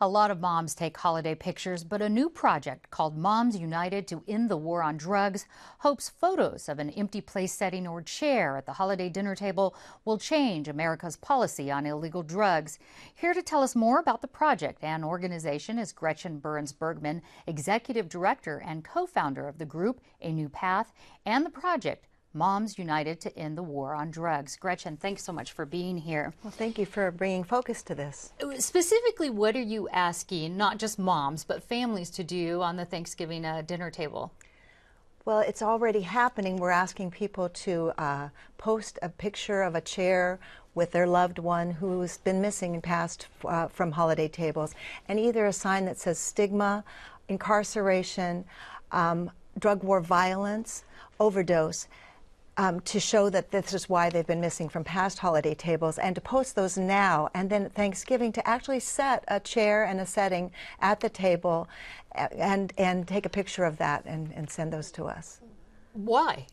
A lot of moms take holiday pictures, but a new project called Moms United to End the War on Drugs hopes photos of an empty place setting or chair at the holiday dinner table will change America's policy on illegal drugs. Here to tell us more about the project and organization is Gretchen Burns Bergman, Executive Director and co-founder of the group A New Path and the project Moms United to End the War on Drugs. Gretchen, thanks so much for being here. Well, thank you for bringing focus to this. Specifically, what are you asking, not just moms, but families to do on the Thanksgiving dinner table? Well, it's already happening. We're asking people to post a picture of a chair with their loved one who's been missing and passed from holiday tables, and either a sign that says stigma, incarceration, drug war violence, overdose, to show that this is why they've been missing from past holiday tables, and to post those now, and then at Thanksgiving to actually set a chair and a setting at the table and take a picture of that and send those to us. Why?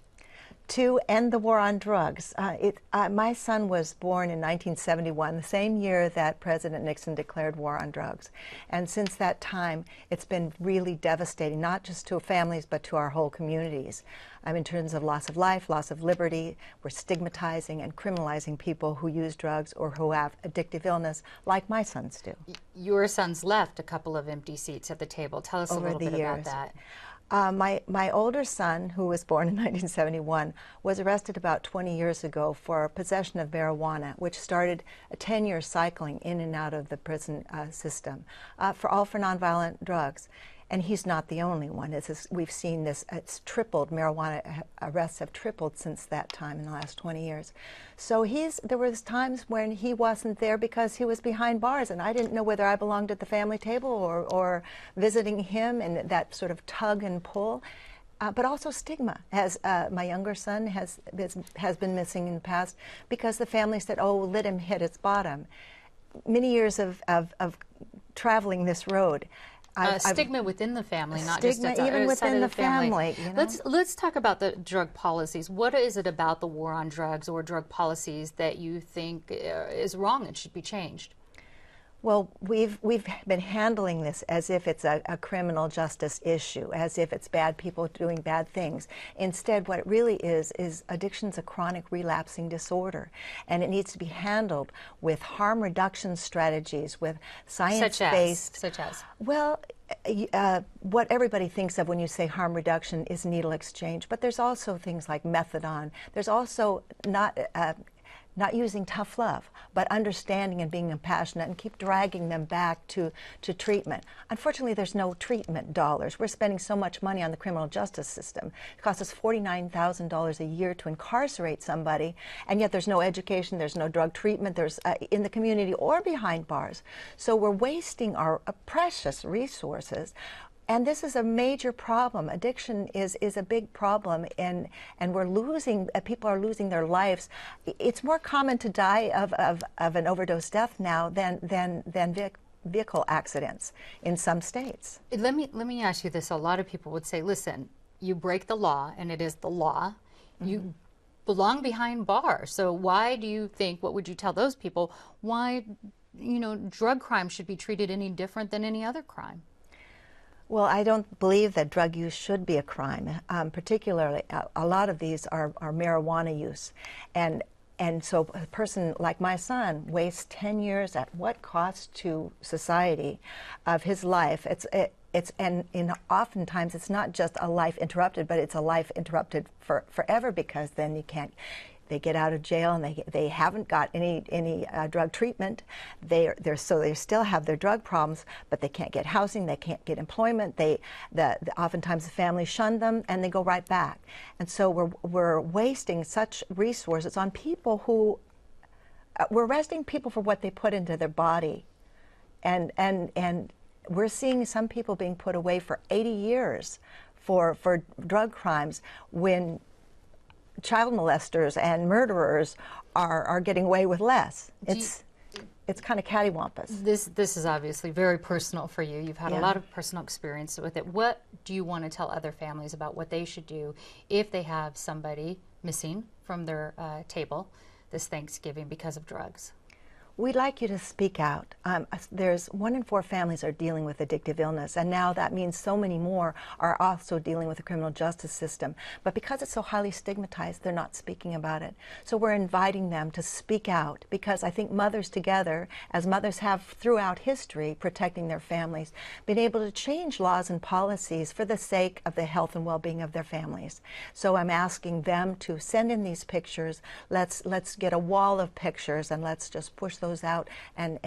To end the war on drugs. My son was born in 1971, the same year that President Nixon declared war on drugs. And since that time, it's been really devastating, not just to families, but to our whole communities. In terms of loss of life, loss of liberty, we're stigmatizing and criminalizing people who use drugs or who have addictive illness, like my sons do. Your sons left a couple of empty seats at the table. Tell us a little bit about that. My older son, who was born in 1971, was arrested about 20 years ago for possession of marijuana, which started a 10-year cycling in and out of the prison system, for nonviolent drugs. And he's not the only one. We've seen this, it's tripled, marijuana arrests have tripled since that time in the last 20 years. So there was times when he wasn't there because he was behind bars, and I didn't know whether I belonged at the family table or visiting him, and that sort of tug and pull. But also stigma, as my younger son has been missing in the past because the family said, oh, let him hit its bottom. Many years of traveling this road. Stigma within the family, not stigma just even within the family. You know? Let's talk about the drug policies. What is it about the war on drugs or drug policies that you think is wrong and should be changed? Well, we've been handling this as if it's a criminal justice issue, as if it's bad people doing bad things. Instead, what it really is addiction's a chronic relapsing disorder, and it needs to be handled with harm reduction strategies, with science-based. Such as? Well, what everybody thinks of when you say harm reduction is needle exchange, but there's also things like methadone. There's also not using tough love, but understanding and being compassionate and keep dragging them back to treatment. Unfortunately, there's no treatment dollars. We're spending so much money on the criminal justice system. It costs us $49,000 a year to incarcerate somebody, and yet there's no education, there's no drug treatment, there's in the community or behind bars. So we're wasting our precious resources. And this is a major problem. Addiction is a big problem, and we're losing, people are losing their lives. It's more common to die of an overdose death now than vehicle accidents in some states. Let me ask you this. A lot of people would say, listen, you break the law, and it is the law. Mm-hmm. You belong behind bars. So why do you think, what would you tell those people, why, drug crime should be treated any different than any other crime? Well, I don't believe that drug use should be a crime. Particularly, a lot of these are marijuana use. And so a person like my son wastes 10 years at what cost to society of his life. Oftentimes it's not just a life interrupted, but it's a life interrupted forever, because then they get out of jail and they haven't got any drug treatment. They still have their drug problems, but they can't get housing, they can't get employment. Oftentimes the family shun them and they go right back. And so we're wasting such resources on people who we're arresting people for what they put into their body, and we're seeing some people being put away for 80 years for drug crimes, when child molesters and murderers are getting away with less. It's kind of cattywampus. This is obviously very personal for you. You've had a lot of personal experience with it. What do you want to tell other families about what they should do if they have somebody missing from their table this Thanksgiving because of drugs? We'd like you to speak out. There's 1 in 4 families are dealing with addictive illness, and now that means so many more are also dealing with the criminal justice system. But because it's so highly stigmatized, they're not speaking about it. So we're inviting them to speak out, because I think mothers together, as mothers have throughout history, protecting their families, been able to change laws and policies for the sake of the health and well-being of their families. So I'm asking them to send in these pictures. Let's get a wall of pictures, and let's just push those out and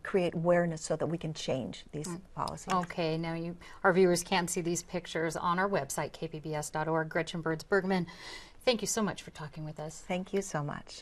create awareness so that we can change these policies. Okay, now our viewers can see these pictures on our website, kpbs.org. Gretchen Burns Bergman, thank you so much for talking with us. Thank you so much.